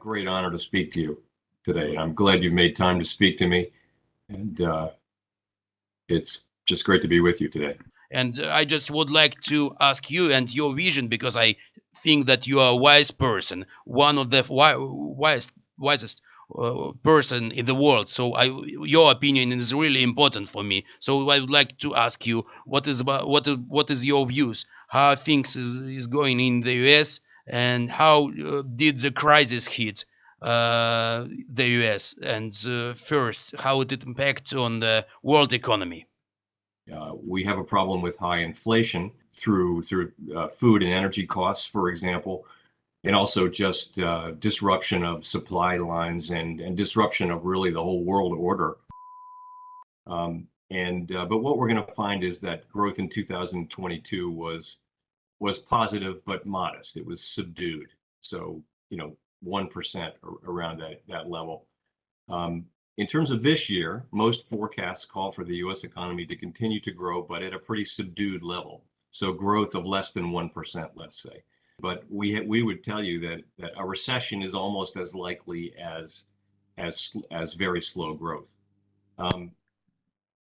great honor to speak to you today. I'm glad you made time to speak to me, and it's just great to be with you today. And I just would like to ask you and your vision, because I think that you are a wise person, one of the wisest person in the world. So your opinion is really important for me. So I would like to ask you, what is your views? How things is going in the U.S. and how did the crisis hit the U.S. and first how did it impact on the world economy? We have a problem with high inflation through food and energy costs, for example, and also just disruption of supply lines and disruption of really the whole world order. But what we're going to find is that growth in 2022 was positive but modest. It was subdued. So 1% around that level. In terms of this year, most forecasts call for the U.S. economy to continue to grow, but at a pretty subdued level. So growth of less than 1%, let's say. But we would tell you that a recession is almost as likely as very slow growth.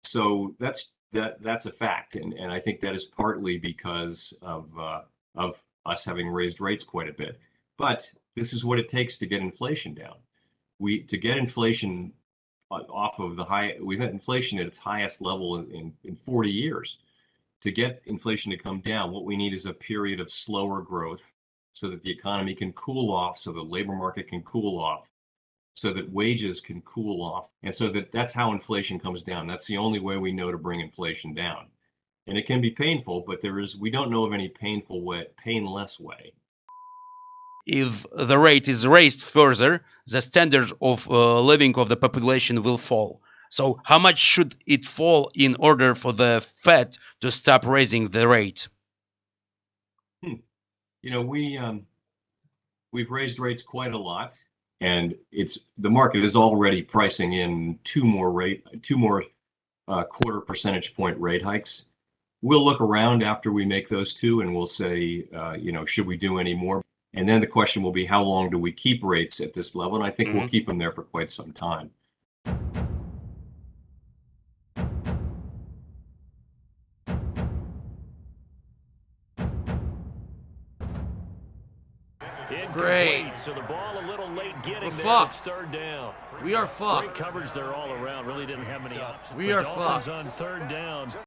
So that's a fact, and I think that is partly because of us having raised rates quite a bit. But this is what it takes to get inflation down. To get inflation off of the high, we've had inflation at its highest level in 40 years. To get inflation to come down, what we need is a period of slower growth so that the economy can cool off, so the labor market can cool off, so that wages can cool off. And so that's how inflation comes down. That's the only way we know to bring inflation down. And it can be painful, but we don't know of any painless way. If the rate is raised further, the standard of living of the population will fall. So how much should it fall in order for the Fed to stop raising the rate? We've raised rates quite a lot, and the market is already pricing in two more quarter percentage point rate hikes. We'll look around after we make those two, and we'll say, should we do any more? And then the question will be, how long do we keep rates at this level? And I think we'll keep them there for quite some time. Great. So the ball a little late getting We're there. fucked. It's third down. We are Great fucked. coverage there all around. Really didn't have many options. We The are Dolphins fucked. on third down.